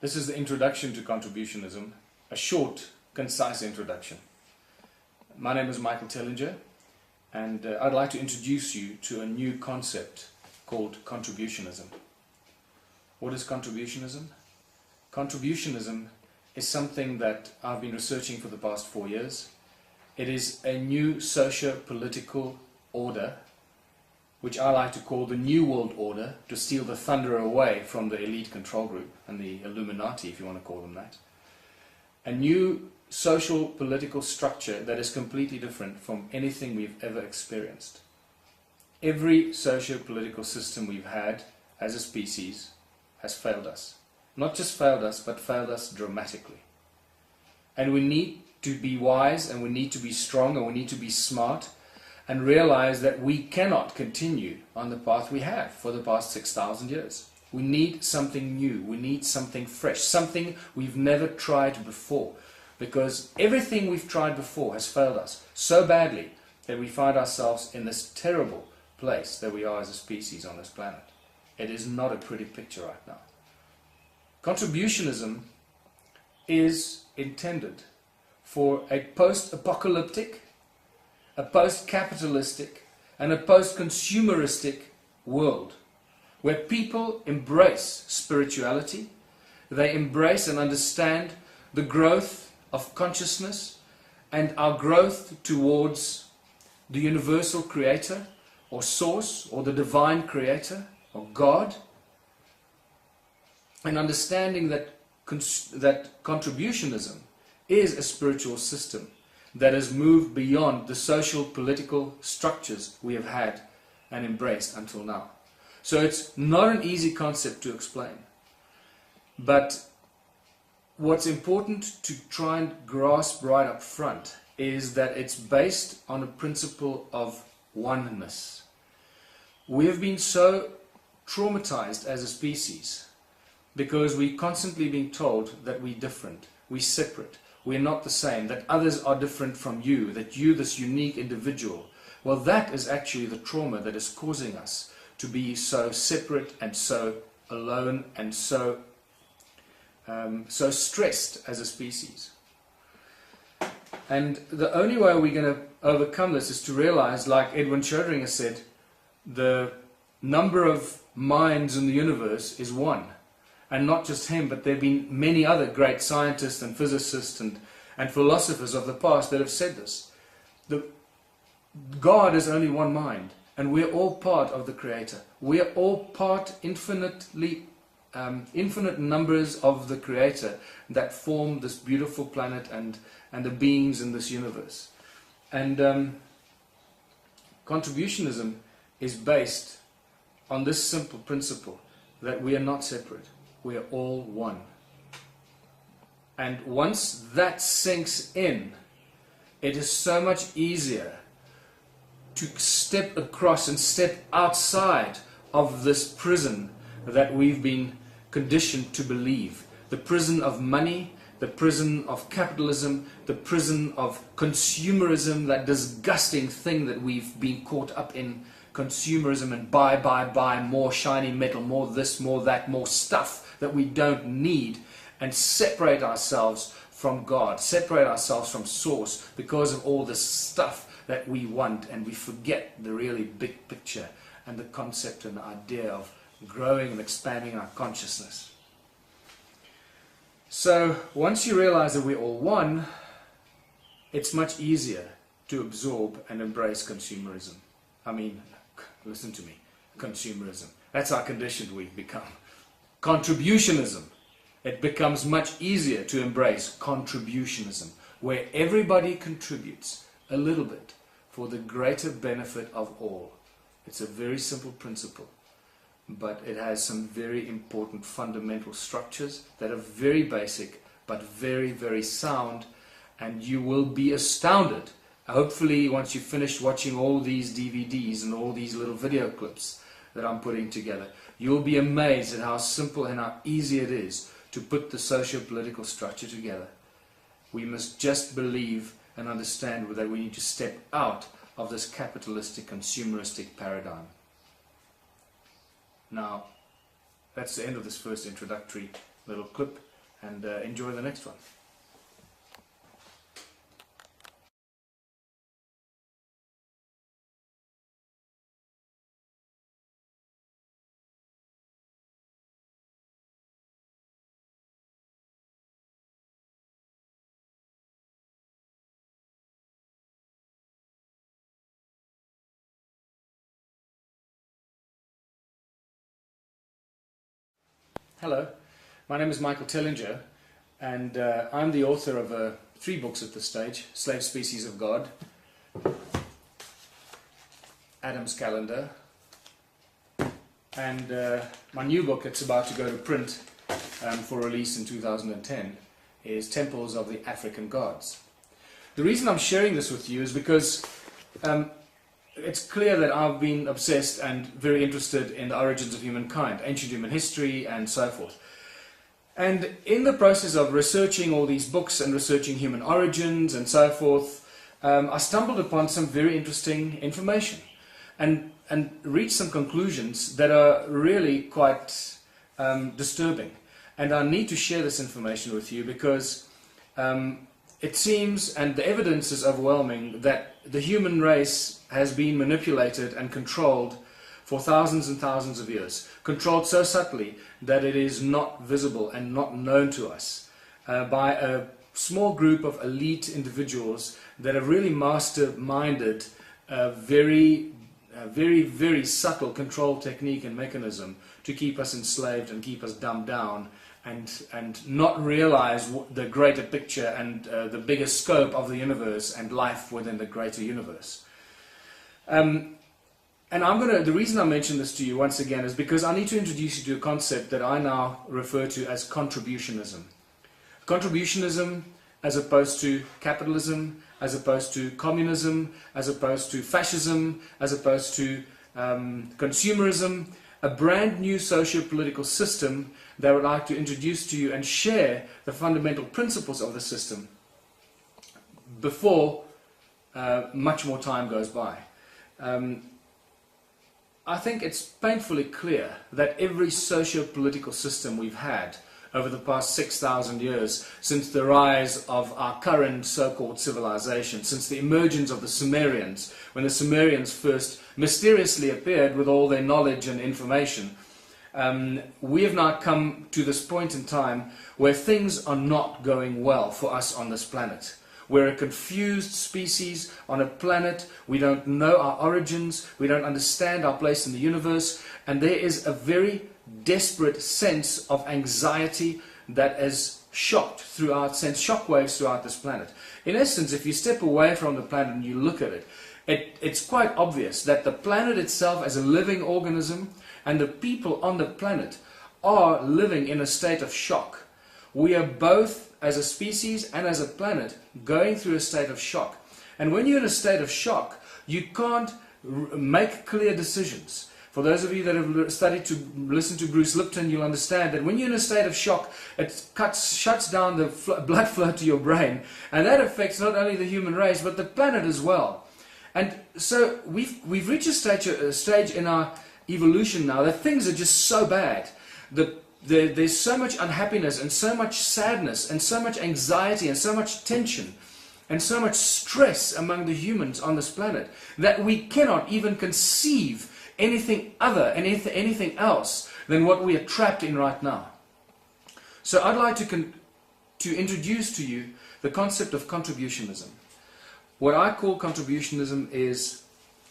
This is the introduction to contributionism, a short, concise introduction. My name is Michael Tellinger, and I'd like to introduce you to a new concept called contributionism. What is contributionism? Contributionism is something that I've been researching for the past 4 years. It is a new socio-political order, which I like to call the New World Order, to steal the thunder away from the elite control group and the Illuminati, if you want to call them that. A new social political structure that is completely different from anything we've ever experienced. Every socio-political system we've had as a species has failed us. Not just failed us, but failed us dramatically. And we need to be wise, and we need to be strong, and we need to be smart, and realize that we cannot continue on the path we have for the past 6,000 years. We need something new, we need something fresh, something we've never tried before, because everything we've tried before has failed us so badly that we find ourselves in this terrible place that we are as a species on this planet. It is not a pretty picture right now. Contributionism is intended for a post-apocalyptic, a post-capitalistic, and a post-consumeristic world where people embrace spirituality, they embrace and understand the growth of consciousness and our growth towards the universal creator or source or the divine creator or God, and understanding that contributionism is a spiritual system that has moved beyond the social political structures we have had and embraced until now. So it's not an easy concept to explain, but what's important to try and grasp right up front is that it's based on a principle of oneness. We have been so traumatized as a species because we're constantly being told that we're different, we're separate, we're not the same, that others are different from you, that you, this unique individual. Well, that is actually the trauma that is causing us to be so separate and so alone and so stressed as a species. And the only way we're going to overcome this is to realize, like Edwin Schrödinger said, the number of minds in the universe is one. And not just him, but there have been many other great scientists and physicists and philosophers of the past that have said this. God is only one mind, and we're all part of the Creator. We're all part, infinite numbers of the Creator that form this beautiful planet and the beings in this universe. And contributionism is based on this simple principle, that we are not separate. We are all one. And once that sinks in, it is so much easier to step across and step outside of this prison that we've been conditioned to believe. The prison of money, the prison of capitalism, the prison of consumerism, that disgusting thing that we've been caught up in, consumerism, and buy, more shiny metal, more this, more that, more stuff that we don't need, and separate ourselves from God, separate ourselves from Source because of all this stuff that we want, and we forget the really big picture and the concept and the idea of growing and expanding our consciousness. So once you realize that we're all one, it's much easier to absorb and embrace consumerism. I mean, listen to me, consumerism. That's how conditioned we've become. Contributionism. It becomes much easier to embrace contributionism, where everybody contributes a little bit for the greater benefit of all. It's a very simple principle, but it has some very important fundamental structures that are very basic, but very, very sound, and you will be astounded. Hopefully, once you've finished watching all these DVDs and all these little video clips that I'm putting together, you'll be amazed at how simple and how easy it is to put the socio-political structure together. We must just believe and understand that we need to step out of this capitalistic, consumeristic paradigm. Now, that's the end of this first introductory little clip. and enjoy the next one. Hello, my name is Michael Tellinger, and I'm the author of 3 books at this stage: Slave Species of God, Adam's Calendar, and my new book that's about to go to print for release in 2010 is Temples of the African Gods. The reason I'm sharing this with you is because it's clear that I've been obsessed and very interested in the origins of humankind, ancient human history and so forth. And in the process of researching all these books and researching human origins and so forth, I stumbled upon some very interesting information and reached some conclusions that are really quite disturbing. And I need to share this information with you because it seems, and the evidence is overwhelming, that the human race has been manipulated and controlled for thousands and thousands of years. Controlled so subtly that it is not visible and not known to us by a small group of elite individuals that have really masterminded a very subtle control technique and mechanism to keep us enslaved and keep us dumbed down and not realize the greater picture and the bigger scope of the universe and life within the greater universe. And the reason I mention this to you once again is because I need to introduce you to a concept that I now refer to as contributionism. Contributionism as opposed to capitalism, as opposed to communism, as opposed to fascism, as opposed to consumerism, a brand new socio-political system that I would like to introduce to you and share the fundamental principles of the system before much more time goes by. I think it's painfully clear that every socio-political system we've had over the past 6,000 years, since the rise of our current so-called civilization, since the emergence of the Sumerians, when the Sumerians first mysteriously appeared with all their knowledge and information, we have now come to this point in time where things are not going well for us on this planet. We're a confused species on a planet. We don't know our origins. We don't understand our place in the universe. And there is a very desperate sense of anxiety that has sends shockwaves throughout this planet. In essence, if you step away from the planet and you look at it, it's quite obvious that the planet itself as a living organism and the people on the planet are living in a state of shock. We are both, as a species and as a planet, going through a state of shock. And when you're in a state of shock, you can't make clear decisions. For those of you that have studied to listen to Bruce Lipton, you'll understand that when you're in a state of shock, it shuts down the blood flow to your brain. And that affects not only the human race, but the planet as well. And so we've reached a stage in our evolution now that things are just so bad. There's so much unhappiness and so much sadness and so much anxiety and so much tension and so much stress among the humans on this planet that we cannot even conceive anything anything else than what we are trapped in right now. So I'd like to introduce to you the concept of contributionism. What I call contributionism is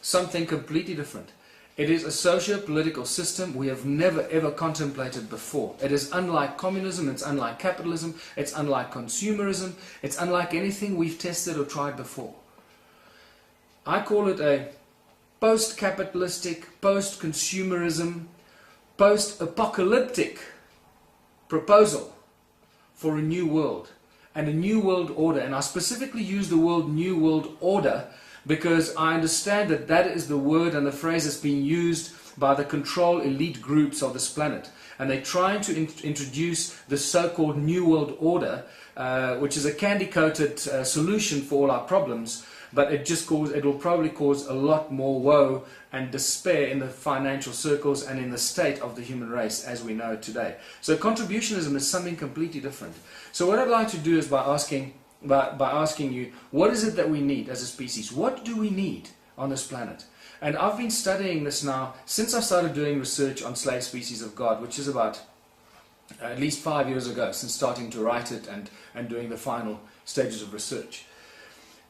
something completely different. It is a socio-political system we have never ever contemplated before. It is unlike communism, it's unlike capitalism, it's unlike consumerism, it's unlike anything we've tested or tried before. I call it a post-capitalistic, post-consumerism, post-apocalyptic proposal for a new world and a new world order. And I specifically use the word new world order because I understand that that is the word and the phrase that's being used by the control elite groups of this planet. And they're trying to introduce the so-called New World Order, which is a candy-coated solution for all our problems, but it will probably cause a lot more woe and despair in the financial circles and in the state of the human race as we know it today. So contributionism is something completely different. So what I'd like to do is by asking you, what is it that we need as a species? What do we need on this planet? And I've been studying this now since I started doing research on slave species of God, which is about at least 5 years ago, since starting to write it and doing the final stages of research.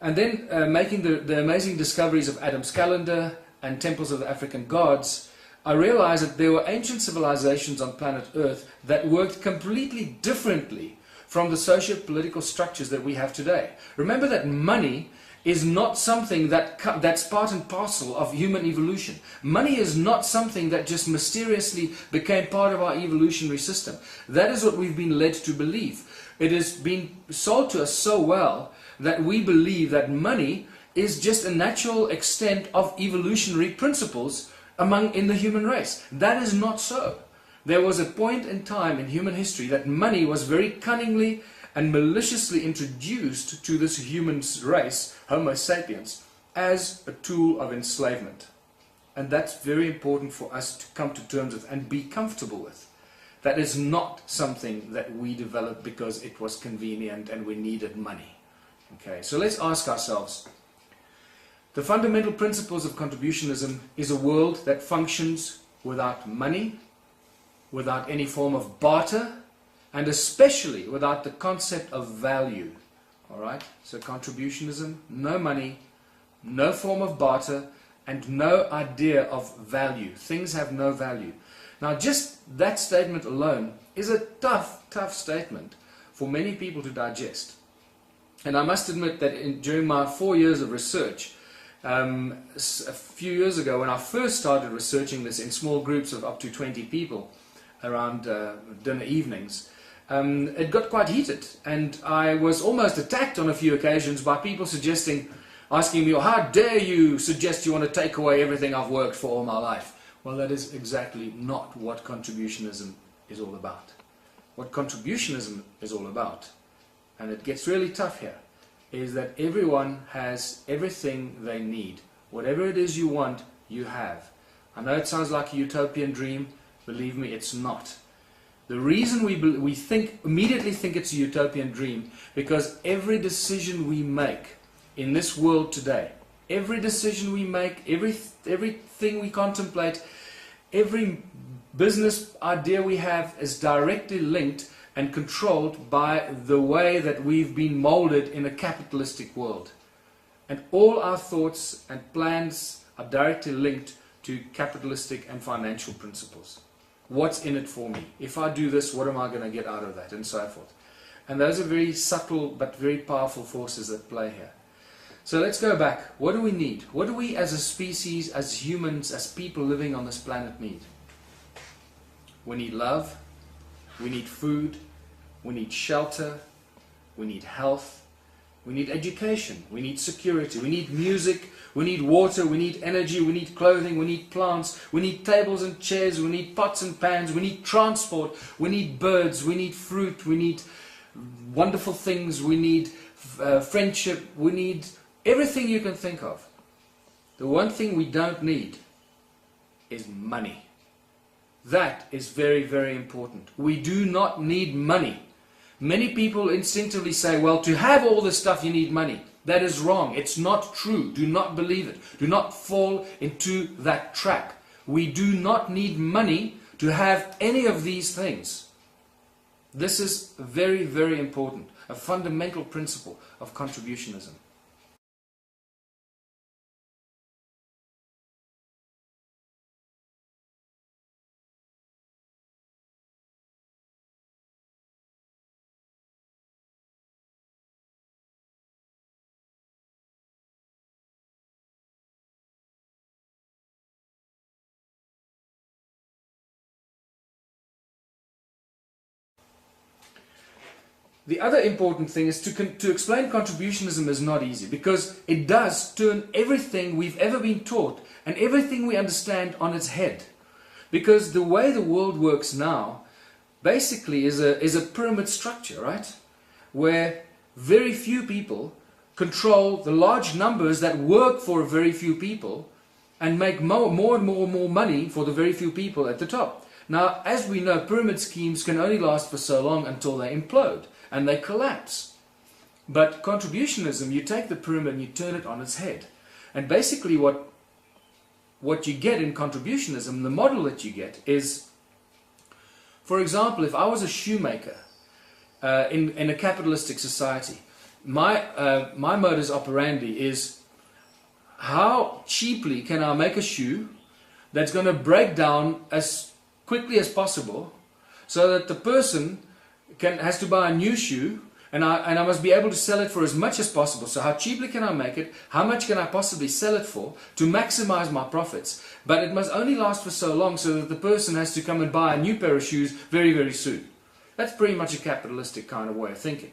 And then making the amazing discoveries of Adam's calendar and temples of the African gods, I realized that there were ancient civilizations on planet Earth that worked completely differently from the socio-political structures that we have today. Remember that money is not something that's part and parcel of human evolution. Money is not something that just mysteriously became part of our evolutionary system. That is what we've been led to believe. It has been sold to us so well that we believe that money is just a natural extent of evolutionary principles in the human race. That is not so. There was a point in time in human history that money was very cunningly and maliciously introduced to this human race, Homo sapiens, as a tool of enslavement. And that's very important for us to come to terms with and be comfortable with. That is not something that we developed because it was convenient and we needed money. Okay, so let's ask ourselves, the fundamental principles of contributionism is a world that functions without money, without any form of barter, and especially without the concept of value. Alright, so contributionism, no money, no form of barter, and no idea of value. Things have no value. Now just that statement alone is a tough statement for many people to digest. And I must admit that during my 4 years of research, a few years ago when I first started researching this in small groups of up to 20 people around dinner evenings, it got quite heated, and I was almost attacked on a few occasions by people asking me, oh, how dare you suggest you want to take away everything I've worked for all my life? Well, that is exactly not what contributionism is all about. What contributionism is all about, and it gets really tough here, is that everyone has everything they need. Whatever it is you want, you have. I know it sounds like a utopian dream. Believe me, it's not. The reason we immediately think it's a utopian dream, because every decision we make in this world today, every decision we make, everything we contemplate, every business idea we have is directly linked and controlled by the way that we've been molded in a capitalistic world. And all our thoughts and plans are directly linked to capitalistic and financial principles. What's in it for me? If I do this, what am I going to get out of that? And so forth. And those are very subtle but very powerful forces that play here. So let's go back. What do we need? What do we as a species, as humans, as people living on this planet need? We need love. We need food. We need shelter. We need health. We need education. We need security. We need music. We need water. We need energy. We need clothing. We need plants. We need tables and chairs. We need pots and pans. We need transport. We need birds. We need fruit. We need wonderful things. We need friendship. We need everything you can think of. The one thing we don't need is money. That is very, very important. We do not need money. Many people instinctively say, well, to have all this stuff you need money. That is wrong. It's not true. Do not believe it. Do not fall into that trap. We do not need money to have any of these things. This is very, very important. A fundamental principle of contributionism. The other important thing is to explain contributionism is not easy, because it does turn everything we've ever been taught and everything we understand on its head. Because the way the world works now basically is a pyramid structure, right? Where very few people control the large numbers that work for very few people and make more and more money for the very few people at the top. Now, as we know, pyramid schemes can only last for so long until they implode and they collapse. But contributionism, you take the pyramid and you turn it on its head. And basically what you get in contributionism, the model that you get is, for example, if I was a shoemaker in a capitalistic society, my modus operandi is, how cheaply can I make a shoe that's going to break down as quickly as possible, so that the person has to buy a new shoe, and I must be able to sell it for as much as possible. So how cheaply can I make it? How much can I possibly sell it for to maximize my profits? But it must only last for so long, so that the person has to come and buy a new pair of shoes very, very soon. That's pretty much a capitalistic kind of way of thinking.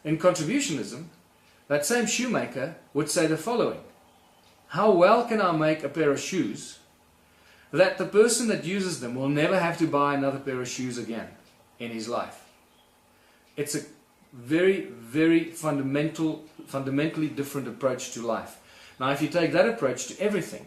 In contributionism, that same shoemaker would say the following: how well can I make a pair of shoes that the person that uses them will never have to buy another pair of shoes again in his life? It's a very, very fundamentally different approach to life. Now, if you take that approach to everything,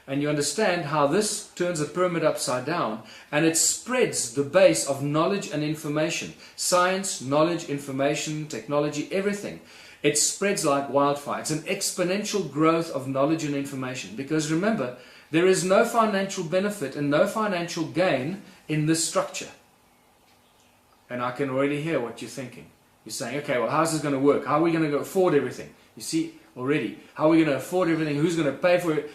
and you understand how this turns a pyramid upside down, and it spreads the base of knowledge and information, science, knowledge, information, technology, everything. It spreads like wildfire. It's an exponential growth of knowledge and information. Because remember, there is no financial benefit and no financial gain in this structure. And I can already hear what you're thinking. You're saying, okay, well, how's this going to work? How are we going to afford everything? You see already, how are we going to afford everything? Who's going to pay for it?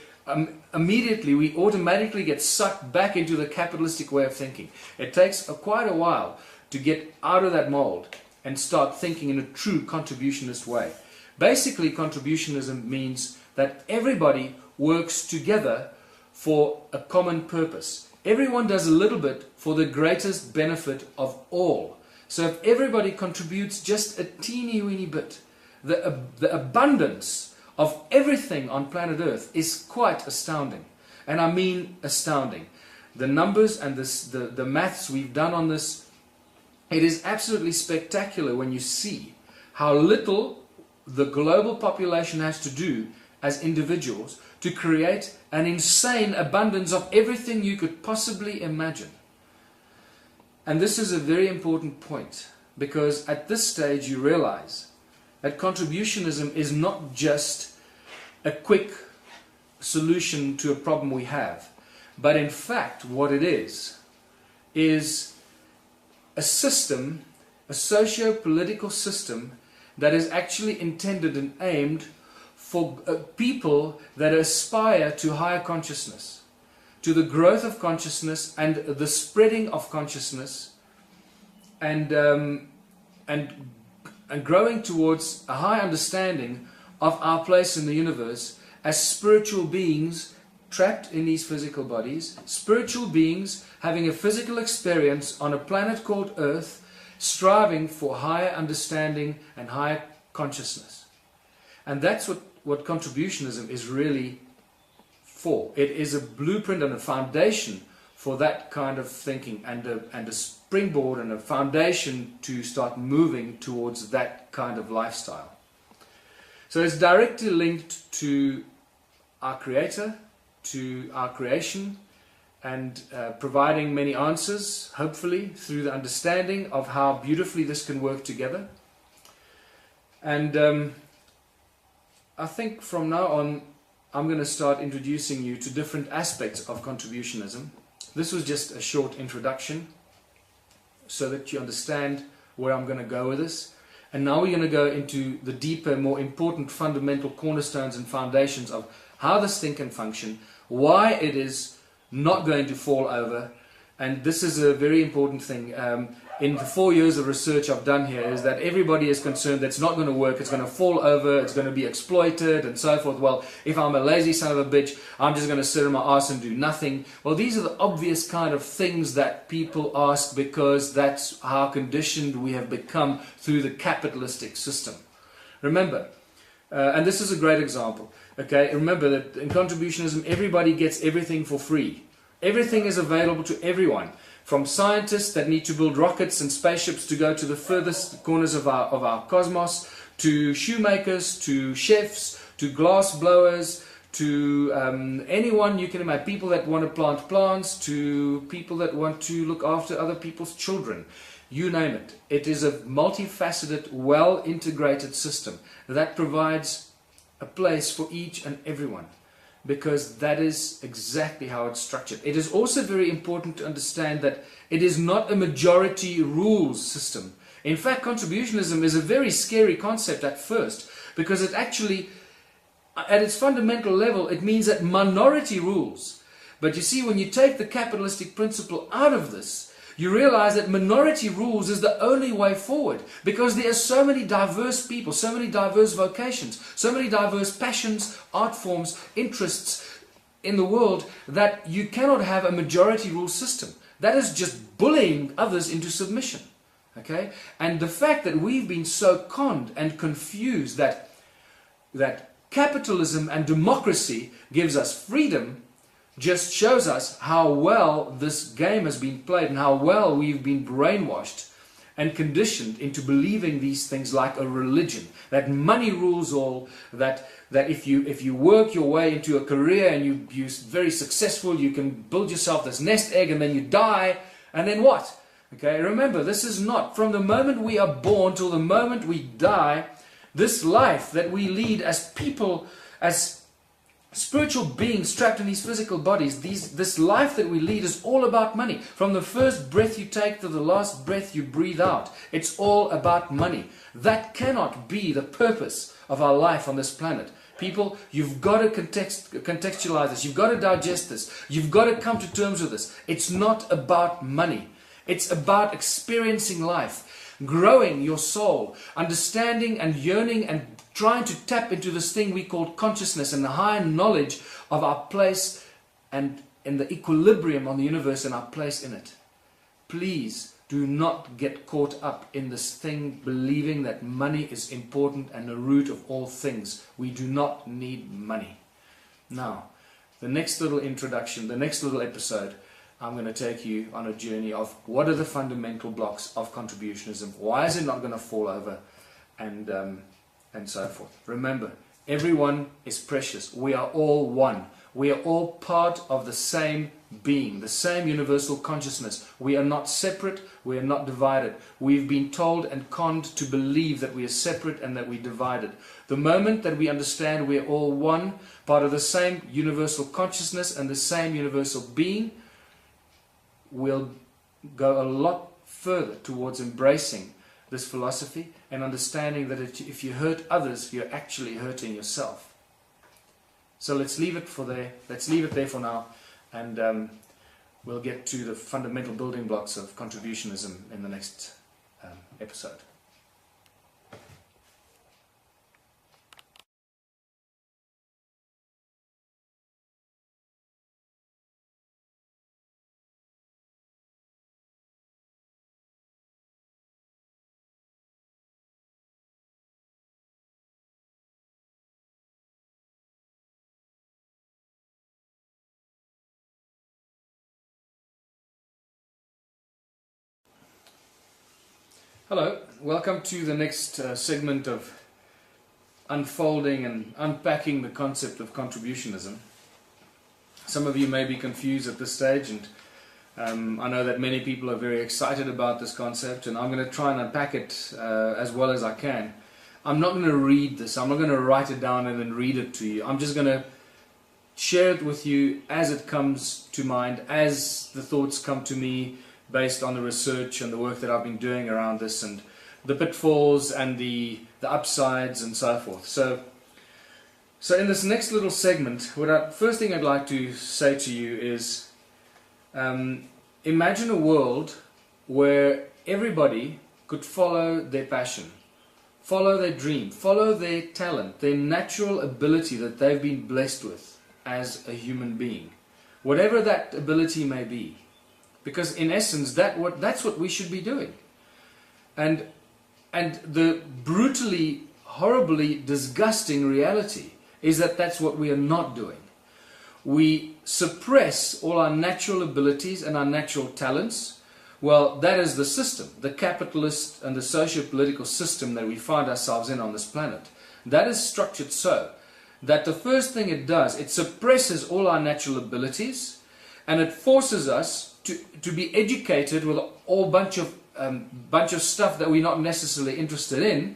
Immediately, we automatically get sucked back into the capitalistic way of thinking. It takes quite a while to get out of that mold and start thinking in a true contributionist way. Basically, contributionism means that everybody works together for a common purpose. Everyone does a little bit for the greatest benefit of all. So if everybody contributes just a teeny weeny bit, the abundance of everything on planet Earth is quite astounding. And I mean astounding. The numbers and the maths we've done on this, it is absolutely spectacular when you see how little the global population has to do as individuals to create an insane abundance of everything you could possibly imagine. And this is a very important point, because at this stage you realize that contributionism is not just a quick solution to a problem we have, but in fact what it is a system, a socio-political system that is actually intended and aimed for people that aspire to higher consciousness, to the growth of consciousness and the spreading of consciousness, and growing towards a high understanding of our place in the universe as spiritual beings trapped in these physical bodies, spiritual beings having a physical experience on a planet called Earth, striving for higher understanding and higher consciousness. And that's what contributionism is really for. It is a blueprint and a foundation for that kind of thinking, and a springboard and a foundation to start moving towards that kind of lifestyle. So it's directly linked to our Creator, to our creation, and providing many answers, hopefully, through the understanding of how beautifully this can work together. And I think from now on, I'm going to start introducing you to different aspects of contributionism. This was just a short introduction so that you understand where I'm going to go with this. And now we're going to go into the deeper, more important fundamental cornerstones and foundations of how this thing can function, why it is not going to fall over. And this is a very important thing. In the 4 years of research I've done here, is that everybody is concerned that it's not going to work, it's going to fall over, it's going to be exploited and so forth. Well, if I'm a lazy son of a bitch, I'm just going to sit on my ass and do nothing. Well, these are the obvious kind of things that people ask, because that's how conditioned we have become through the capitalistic system. Remember, and this is a great example, okay? Remember that in contributionism, everybody gets everything for free. Everything is available to everyone. From scientists that need to build rockets and spaceships to go to the furthest corners of our cosmos, to shoemakers, to chefs, to glass blowers, to anyone you can imagine, people that want to plant plants, to people that want to look after other people's children. You name it. It is a multifaceted, well-integrated system that provides a place for each and everyone, because that is exactly how it's structured. It is also very important to understand that it is not a majority rules system. In fact, contributionism is a very scary concept at first, because it actually, at its fundamental level, it means that minority rules. But you see, when you take the capitalistic principle out of this, you realize that minority rules is the only way forward, because there are so many diverse people, so many diverse vocations, so many diverse passions, art forms, interests in the world, that you cannot have a majority rule system. That is just bullying others into submission. Okay? And the fact that we've been so conned and confused that capitalism and democracy gives us freedom just shows us how well this game has been played and how well we've been brainwashed and conditioned into believing these things like a religion, that money rules all, that if you work your way into a career and you're very successful, you can build yourself this nest egg and then you die, and then what? Okay, remember, this is not, from the moment we are born till the moment we die, this life that we lead as people, as spiritual beings trapped in these physical bodies, this life that we lead is all about money. From the first breath you take to the last breath you breathe out, it's all about money. That cannot be the purpose of our life on this planet. People, you've got to contextualize this, you've got to digest this, you've got to come to terms with this. It's not about money. It's about experiencing life, growing your soul, understanding and yearning and trying to tap into this thing we call consciousness and the higher knowledge of our place and in the equilibrium on the universe and our place in it. Please do not get caught up in this thing believing that money is important and the root of all things. We do not need money. Now, the next little introduction, the next little episode, I'm going to take you on a journey of what are the fundamental blocks of contributionism, why is it not going to fall over, and so forth. Remember, everyone is precious. We are all one. We are all part of the same being, the same universal consciousness. We are not separate. We are not divided. We've been told and conned to believe that we are separate and that we're divided. The moment that we understand we are all one, part of the same universal consciousness and the same universal being, we'll go a lot further towards embracing this philosophy and understanding that if you hurt others, you're actually hurting yourself. So let's leave it there. Let's leave it there for now, and we'll get to the fundamental building blocks of contributionism in the next episode. Hello, welcome to the next segment of unfolding and unpacking the concept of contributionism. Some of you may be confused at this stage, and I know that many people are very excited about this concept, and I'm going to try and unpack it as well as I can. I'm not going to read this, I'm not going to write it down and then read it to you. I'm just going to share it with you as it comes to mind, as the thoughts come to me, based on the research and the work that I've been doing around this, and the pitfalls and the upsides and so forth. So in this next little segment, first thing I'd like to say to you is, imagine a world where everybody could follow their passion, follow their dream, follow their talent, their natural ability that they've been blessed with as a human being, whatever that ability may be. Because in essence, that's what we should be doing. And the brutally, horribly disgusting reality is that that's what we are not doing. We suppress all our natural abilities and our natural talents. Well, that is the system, the capitalist and the socio-political system that we find ourselves in on this planet. That is structured so that the first thing it does, it suppresses all our natural abilities, and it forces us to be educated with a whole bunch of stuff that we're not necessarily interested in,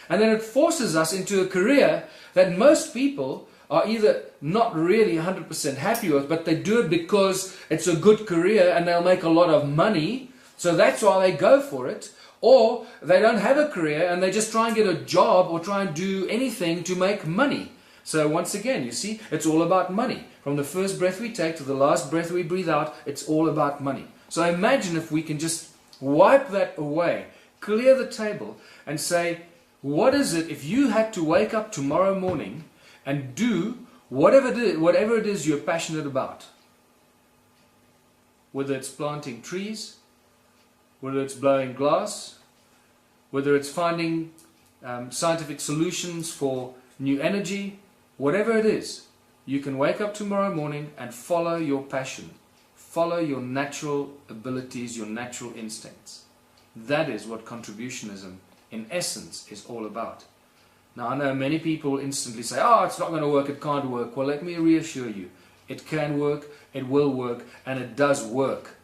and then it forces us into a career that most people are either not really 100% happy with, but they do it because it's a good career and they'll make a lot of money, so that's why they go for it. Or they don't have a career and they just try and get a job or try and do anything to make money. So once again, you see, it's all about money. From the first breath we take to the last breath we breathe out, it's all about money. So imagine if we can just wipe that away, clear the table and say, what is it if you had to wake up tomorrow morning and do whatever it is you're passionate about? Whether it's planting trees, whether it's blowing glass, whether it's finding scientific solutions for new energy, whatever it is, you can wake up tomorrow morning and follow your passion, follow your natural abilities, your natural instincts. That is what contributionism in essence is all about. Now I know many people instantly say, oh, it's not going to work, it can't work. Well, let me reassure you, it can work, it will work, and it does work.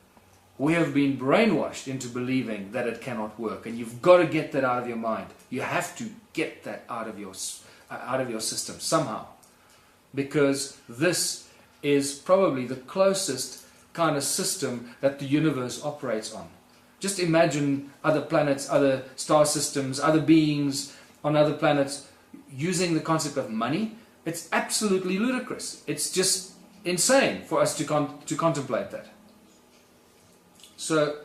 We have been brainwashed into believing that it cannot work, and you've got to get that out of your mind. You have to get that out of your system somehow, because this is probably the closest kind of system that the universe operates on. Just imagine other planets, other star systems, other beings on other planets using the concept of money. It's absolutely ludicrous. It's just insane for us to contemplate that. So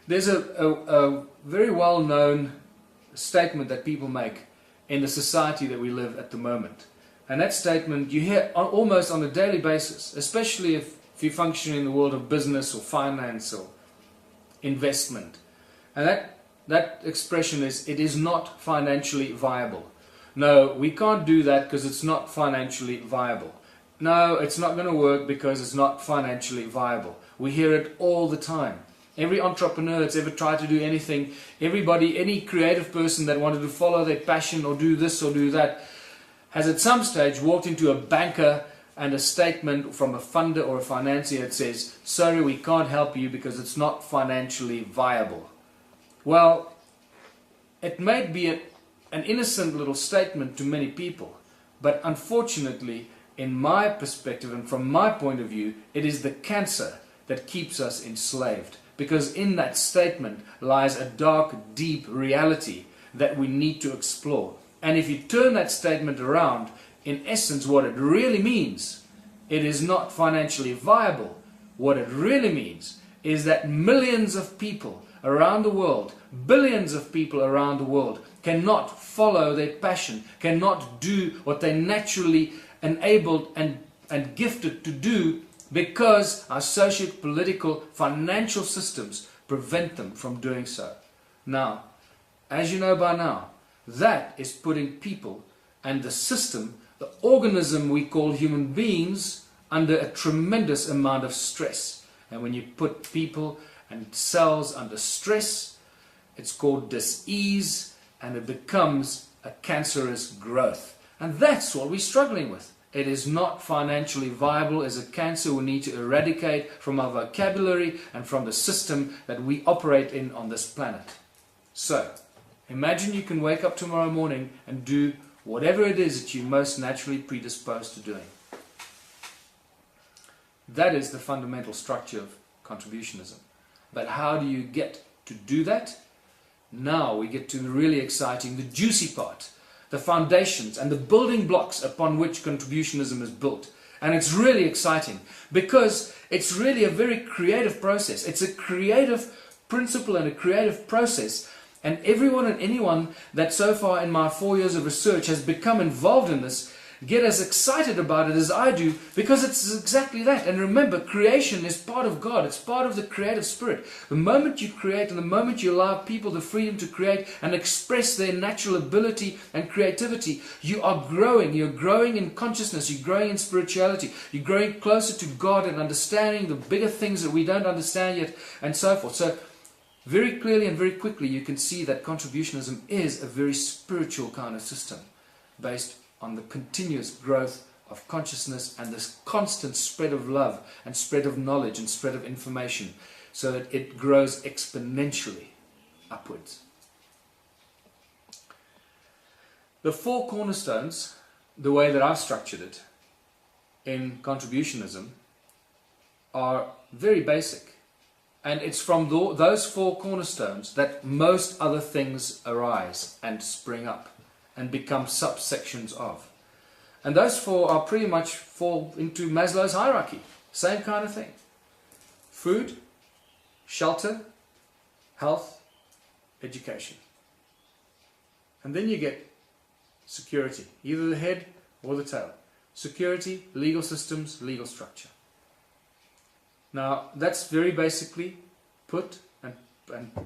there's a very well-known statement that people make in the society that we live at the moment. And that statement you hear almost on a daily basis, especially if you function in the world of business or finance or investment. And that expression is, it is not financially viable. No, we can't do that because it's not financially viable. No, it's not going to work because it's not financially viable. We hear it all the time. Every entrepreneur that's ever tried to do anything, everybody, any creative person that wanted to follow their passion or do this or do that, has at some stage walked into a banker and a statement from a funder or a financier that says, sorry, we can't help you because it's not financially viable. Well, it may be an innocent little statement to many people, but unfortunately, in my perspective and from my point of view, it is the cancer that keeps us enslaved. Because in that statement lies a dark, deep reality that we need to explore. And if you turn that statement around, in essence what it really means, it is not financially viable. What it really means is that millions of people around the world, billions of people around the world, cannot follow their passion, cannot do what they're naturally enabled and gifted to do, because our socio-political financial systems prevent them from doing so. Now, as you know by now, that is putting people and the system, the organism we call human beings, under a tremendous amount of stress. And when you put people and cells under stress, it's called dis-ease, and it becomes a cancerous growth. And that's what we're struggling with. It is not financially viable as a cancer we need to eradicate from our vocabulary and from the system that we operate in on this planet. So, imagine you can wake up tomorrow morning and do whatever it is that you're most naturally predisposed to doing. That is the fundamental structure of contributionism. But how do you get to do that? Now we get to the really exciting, the juicy part. The foundations and the building blocks upon which contributionism is built. And it's really exciting because it's really a very creative process. It's a creative principle and a creative process. And everyone and anyone that so far in my 4 years of research has become involved in this get as excited about it as I do, because it's exactly that. And remember, creation is part of God. It's part of the creative spirit. The moment you create and the moment you allow people the freedom to create and express their natural ability and creativity, you are growing. You're growing in consciousness. You're growing in spirituality. You're growing closer to God and understanding the bigger things that we don't understand yet, and so forth. So very clearly and very quickly you can see that contributionism is a very spiritual kind of system based on the continuous growth of consciousness and this constant spread of love and spread of knowledge and spread of information, so that it grows exponentially upwards. The four cornerstones, the way that I've structured it in contributionism, are very basic, and it's from those four cornerstones that most other things arise and spring up and become subsections of. And those four are pretty much fall into Maslow's hierarchy. Same kind of thing. Food, shelter, health, education. And then you get security, either the head or the tail. Security, legal systems, legal structure. Now that's very basically put and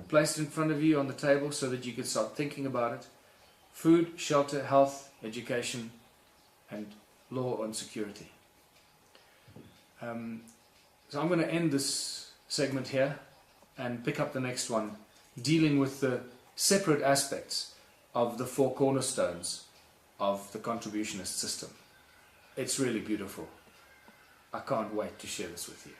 placed in front of you on the table so that you can start thinking about it. Food, shelter, health, education, and law and security. So I'm going to end this segment here and pick up the next one, dealing with the separate aspects of the four cornerstones of the contributionist system. It's really beautiful. I can't wait to share this with you.